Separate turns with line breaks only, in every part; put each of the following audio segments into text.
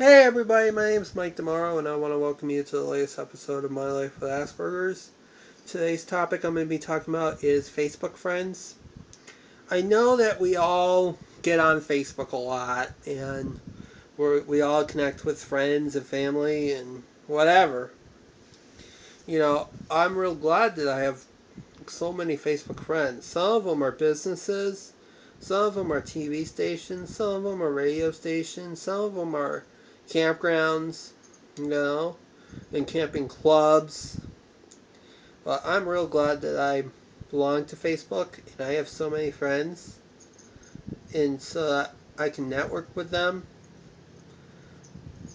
Hey everybody, my name is Mike Tomorrow, and I want to welcome you to the latest episode of My Life with Asperger's. Today's topic I'm going to be talking about is Facebook friends. I know that we all get on Facebook a lot, and we all connect with friends and family and whatever. I'm real glad that I have so many Facebook friends. Some of them are businesses, some of them are TV stations, some of them are radio stations, some of them are campgrounds, and camping clubs. But I'm real glad that I belong to Facebook and I have so many friends, and so that I can network with them.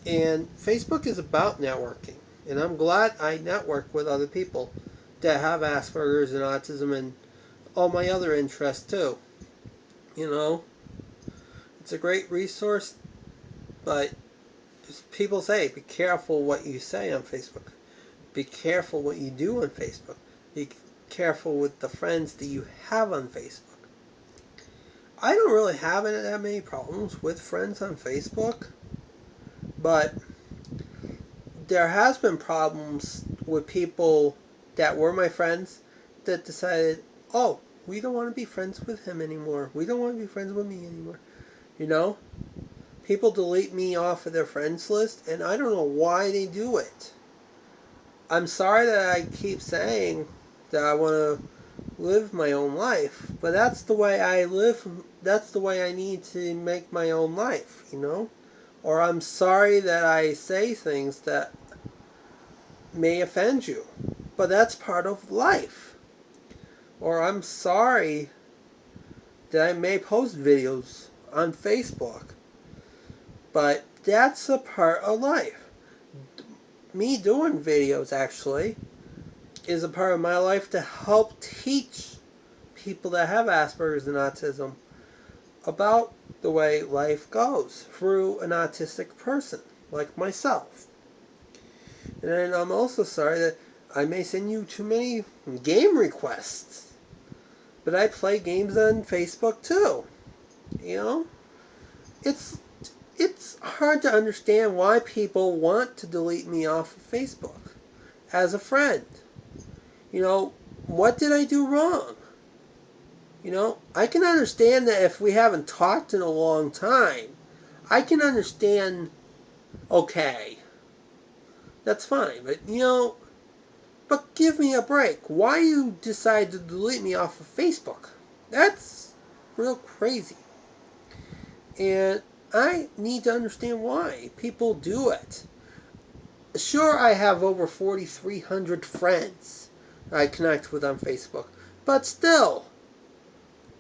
And Facebook is about networking, and I'm glad I network with other people that have Asperger's and autism and all my other interests too. You know, it's a great resource, but people say be careful what you say on Facebook. Be careful what you do on Facebook. Be careful with the friends that you have on Facebook. I don't really have that many problems with friends on Facebook, but there has been problems with people that were my friends that decided, oh, we don't want to be friends with him anymore. We don't want to be friends with me anymore. You know? People delete me off of their friends list, and I don't know why they do it. I'm sorry that I keep saying that I want to live my own life, but that's the way I live. That's the way I need to make my own life. Or I'm sorry that I say things that may offend you, but that's part of life. Or I'm sorry that I may post videos on Facebook, but that's a part of life. Me doing videos actually is a part of my life to help teach people that have Asperger's and autism about the way life goes through an autistic person like myself. And I'm also sorry that I may send you too many game requests, but I play games on Facebook too. You know, it's it's hard to understand why people want to delete me off of Facebook as a friend. You know, what did I do wrong? I can understand that if we haven't talked in a long time, I can understand, okay, that's fine. But give me a break. Why you decide to delete me off of Facebook? That's real crazy. And I need to understand why people do it. Sure, I have over 4,300 friends I connect with on Facebook, but still,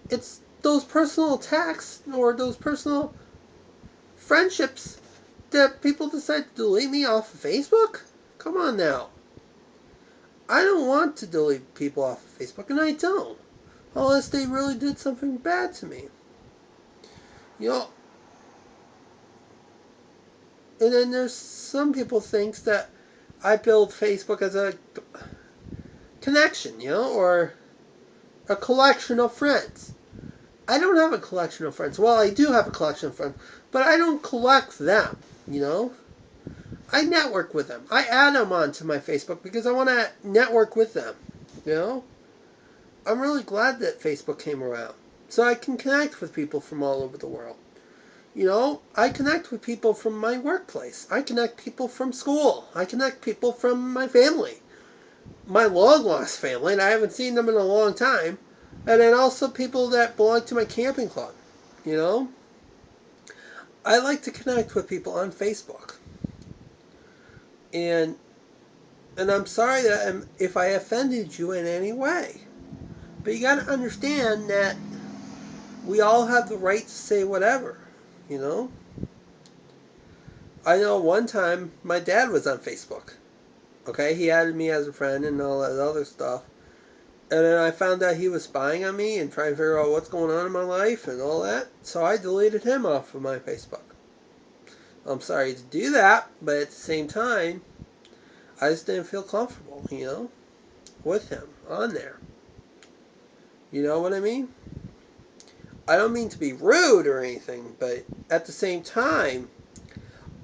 it's those personal attacks or those personal friendships that people decide to delete me off of Facebook? Come on now. I don't want to delete people off of Facebook, and I don't. Unless they really did something bad to me. You know, and then there's some people thinks that I build Facebook as a connection, or a collection of friends. I don't have a collection of friends. Well, I do have a collection of friends, but I don't collect them, you know? I network with them. I add them onto my Facebook because I want to network with them, you know? I'm really glad that Facebook came around so I can connect with people from all over the world. I connect with people from my workplace. I connect people from school. I connect people from my family. My long-lost family, and I haven't seen them in a long time. And then also people that belong to my camping club. You know? I like to connect with people on Facebook. And I'm sorry that if I offended you in any way. But you got to understand that we all have the right to say whatever, you know? I know one time my dad was on Facebook. Okay, he added me as a friend and all that other stuff. And then I found out he was spying on me and trying to figure out what's going on in my life and all that. So I deleted him off of my Facebook. I'm sorry to do that, but at the same time, I just didn't feel comfortable, with him on there. You know what I mean? I don't mean to be rude or anything, but at the same time,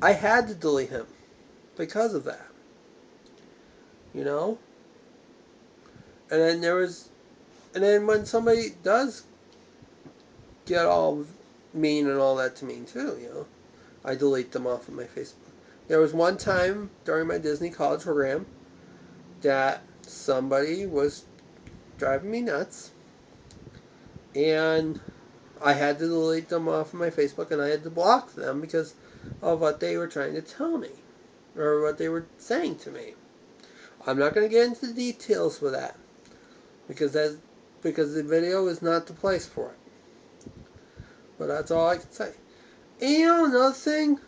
I had to delete him because of that. You know? And then and then when somebody does get all mean and all that to me too, I delete them off of my Facebook. There was one time during my Disney college program that somebody was driving me nuts, and I had to delete them off of my Facebook, and I had to block them because of what they were trying to tell me or what they were saying to me. I'm not going to get into the details with that because the video is not the place for it. But that's all I can say. And another thing,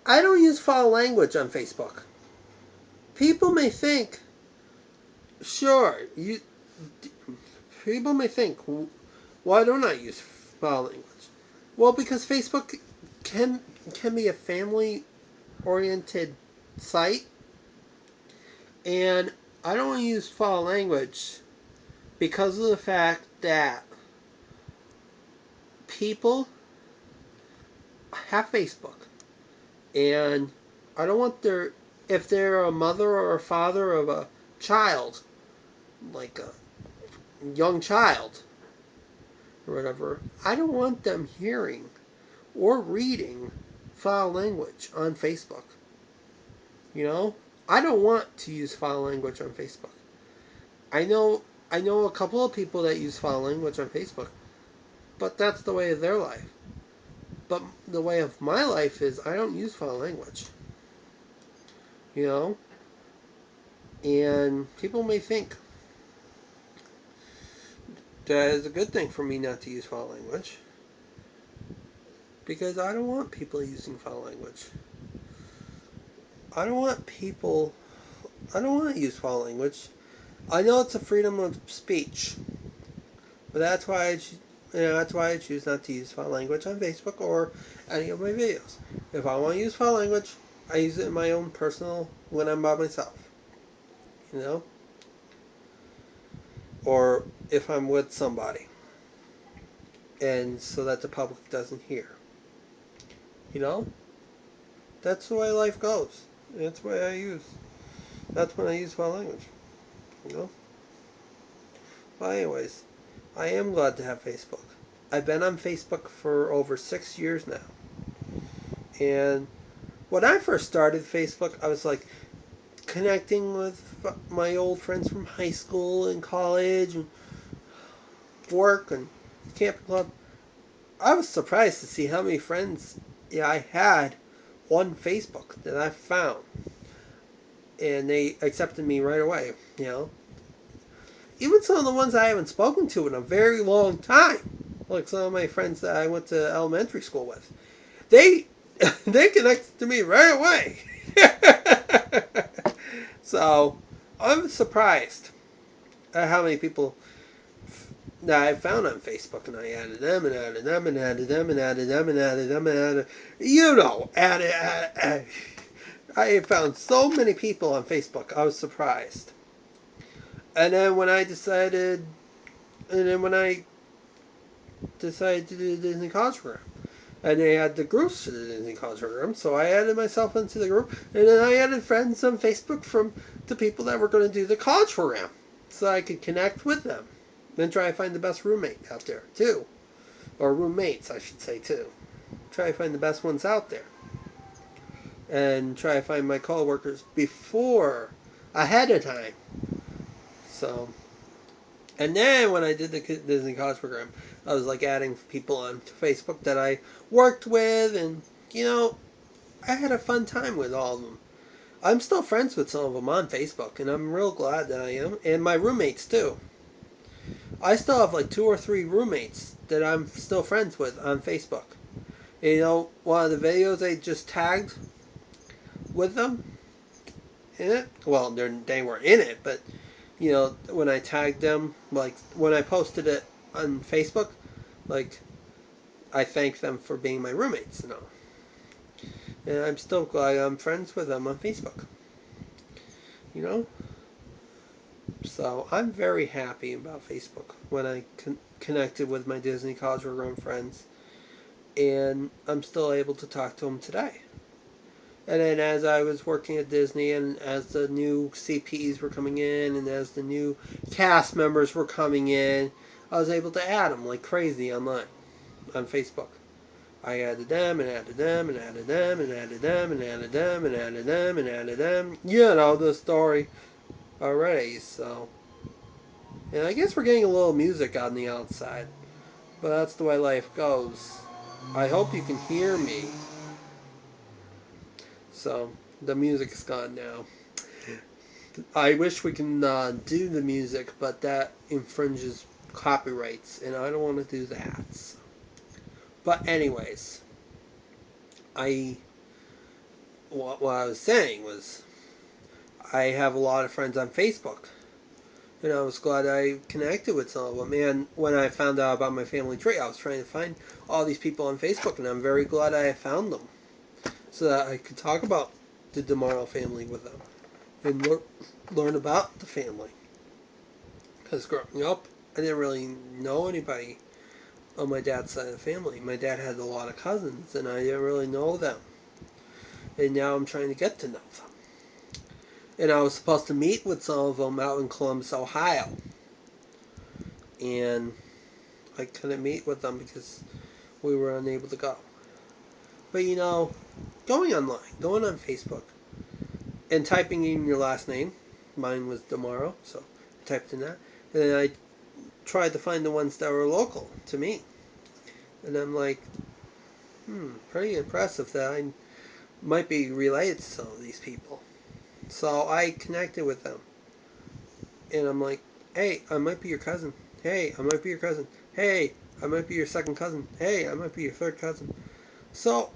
I don't use foul language on Facebook. People may think, sure, people may think, why don't I use foul language? Well, because Facebook can can be a family oriented site, and I don't use foul language because of the fact that people have Facebook, and I don't want if they're a mother or a father of a child, like a young child or whatever, I don't want them hearing or reading foul language on Facebook. You know, I don't want to use foul language on Facebook. I know I know a couple of people that use foul language on Facebook, but that's the way of their life. But the way of my life is I don't use foul language. You know, and people may think that is a good thing for me not to use foul language because I don't want people using foul language. I don't want people. I don't want to use foul language. I know it's a freedom of speech, but that's why I choose not to use foul language on Facebook or any of my videos. If I want to use foul language, I use it in my own personal when I'm by myself, you know, or if I'm with somebody, and so that the public doesn't hear. You know, that's the way life goes. That's the way I use. That's when I use foul language. You know. But anyways, I am glad to have Facebook. I've been on Facebook for over 6 years now, and when I first started Facebook, I was like connecting with my old friends from high school and college and work and camping club. I was surprised to see how many friends I had on Facebook that I found, and they accepted me right away. You know, even some of the ones I haven't spoken to in a very long time, like some of my friends that I went to elementary school with, they they connected to me right away. So I'm surprised at how many people that I found on Facebook, and I added them and added them and added them and added them and added them and added, added. I found so many people on Facebook. I was surprised. And then when I decided to do the Disney College program, and they had the groups for the Disney College program, so I added myself into the group, and then I added friends on Facebook from the people that were going to do the college program, so I could connect with them, and try to find the best roommate out there too, or roommates, I should say too. Try to find the best ones out there, and try to find my coworkers before, ahead of time. So, and then when I did the Disney College program, I was like adding people on Facebook that I worked with, and I had a fun time with all of them. I'm still friends with some of them on Facebook, and I'm real glad that I am, and my roommates too. I still have like two or three roommates that I'm still friends with on Facebook. One of the videos I just tagged with them in it. Well, they weren't in it, but when I tagged them, like when I posted it on Facebook, like I thanked them for being my roommates and all. And I'm still glad I'm friends with them on Facebook. You know, so I'm very happy about Facebook when I connected with my Disney College program friends, and I'm still able to talk to them today. And then as I was working at Disney and as the new CPs were coming in and as the new cast members were coming in, I was able to add them like crazy online on Facebook. I added them and added them and added them and added them and added them and added them and added them. You know the story already. So, and I guess we're getting a little music on the outside, but that's the way life goes. I hope you can hear me. So the music is gone now. I wish we can do the music, but that infringes copyrights, and I don't want to do that. So. But anyways, I what I was saying was I have a lot of friends on Facebook, and I was glad I connected with some of them. And when I found out about my family tree, I was trying to find all these people on Facebook, and I'm very glad I found them so that I could talk about the DeMarlo family with them and learn about the family. Because growing up, I didn't really know anybody on my dad's side of the family. My dad had a lot of cousins, and I didn't really know them. And now I'm trying to get to know them. And I was supposed to meet with some of them out in Columbus, Ohio. And I couldn't meet with them because we were unable to go. But you know, going online, going on Facebook, and typing in your last name, mine was Demaro, so I typed in that. And then I tried to find the ones that were local to me. And I'm like, pretty impressive that I might be related to some of these people. So I connected with them. And I'm like, hey, I might be your cousin. Hey, I might be your cousin. Hey, I might be your second cousin. Hey, I might be your third cousin. So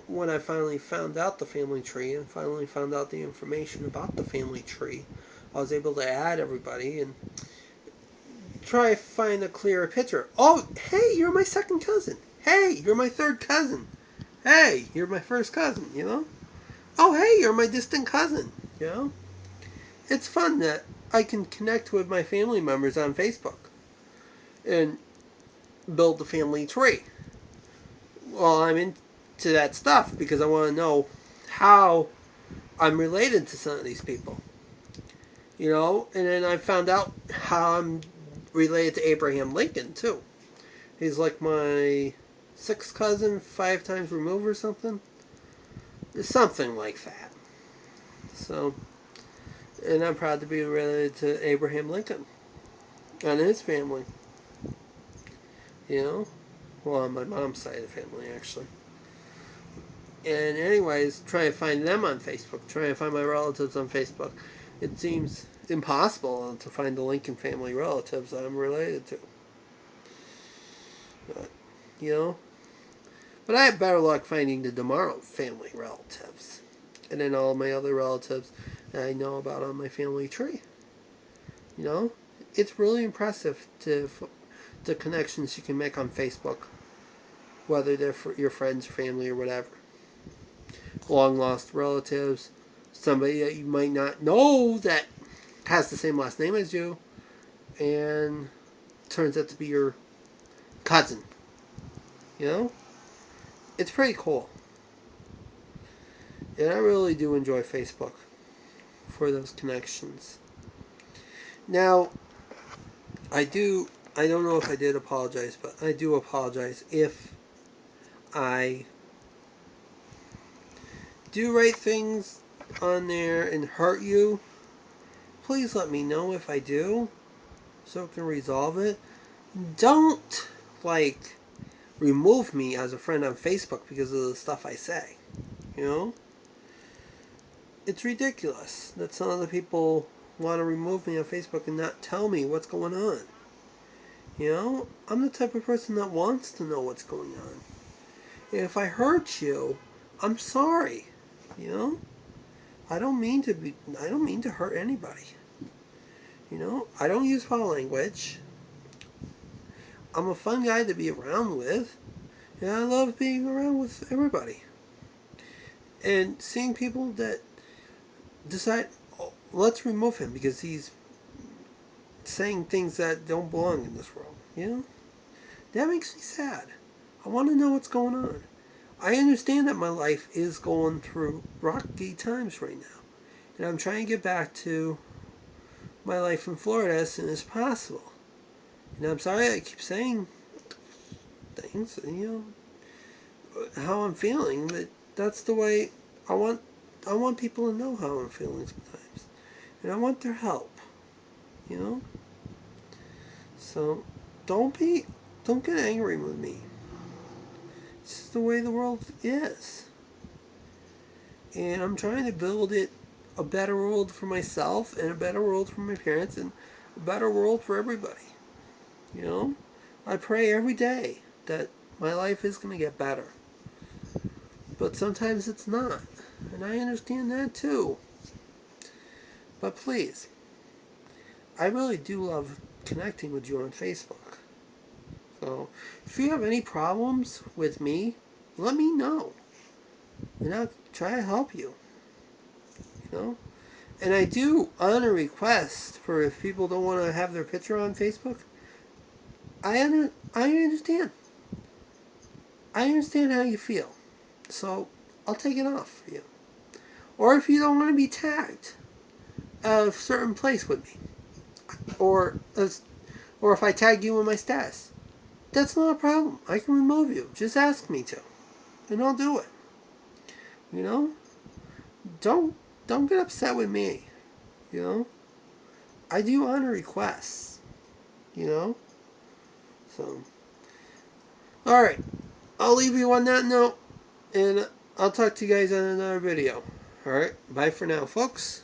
when I finally found out the family tree and finally found out the information about the family tree, I was able to add everybody and try to find a clearer picture. Oh, hey, you're my second cousin. Hey, you're my third cousin. Hey, you're my first cousin, you know? Oh, hey, you're my distant cousin, you know? It's fun that I can connect with my family members on Facebook and build the family tree. Well, I'm into that stuff because I want to know how I'm related to some of these people, you know? And then I found out how I'm related to Abraham Lincoln, too. He's like my sixth cousin, 5 times removed or something. Something like that. So, and I'm proud to be related to Abraham Lincoln and his family. You know? Well, on my mom's side of the family, actually. And anyways, try to find them on Facebook. Try to find my relatives on Facebook. It seems impossible to find the Lincoln family relatives I'm related to. But, you know? But I have better luck finding the DeMarlo family relatives. And then all my other relatives that I know about on my family tree. You know? It's really impressive the connections you can make on Facebook. Whether they're for your friends, family, or whatever. Long lost relatives. Somebody that you might not know that has the same last name as you. And turns out to be your cousin. You know? It's pretty cool. And I really do enjoy Facebook for those connections. Now, I don't know if I did apologize, but I do apologize if I do write things on there and hurt you. Please let me know if I do so I can resolve it. Don't, like, remove me as a friend on Facebook because of the stuff I say. You know? It's ridiculous that some other people want to remove me on Facebook and not tell me what's going on. You know? I'm the type of person that wants to know what's going on. And if I hurt you, I'm sorry. You know? I don't mean to hurt anybody. You know? I don't use foul language. I'm a fun guy to be around with. And I love being around with everybody. And seeing people that decide, oh, let's remove him because he's saying things that don't belong in this world. You know? That makes me sad. I want to know what's going on. I understand that my life is going through rocky times right now. And I'm trying to get back to my life in Florida as soon as possible. And I'm sorry I keep saying things, how I'm feeling, but that's the way I want I want people to know how I'm feeling sometimes. And I want their help, you know? So don't get angry with me. It's just the way the world is. And I'm trying to build it a better world for myself and a better world for my parents and a better world for everybody. You know? I pray every day that my life is going to get better. But sometimes it's not. And I understand that too. But please, I really do love connecting with you on Facebook. So if you have any problems with me, let me know. And I'll try to help you. You know? And I do honor requests for if people don't want to have their picture on Facebook. I understand. I understand how you feel. So I'll take it off for you. Or if you don't want to be tagged at a certain place with me. Or or if I tag you in my status. That's not a problem. I can remove you. Just ask me to. And I'll do it. You know? Don't don't get upset with me. You know? I do honor requests. You know? So alright. I'll leave you on that note. And I'll talk to you guys on another video. Alright, bye for now, folks.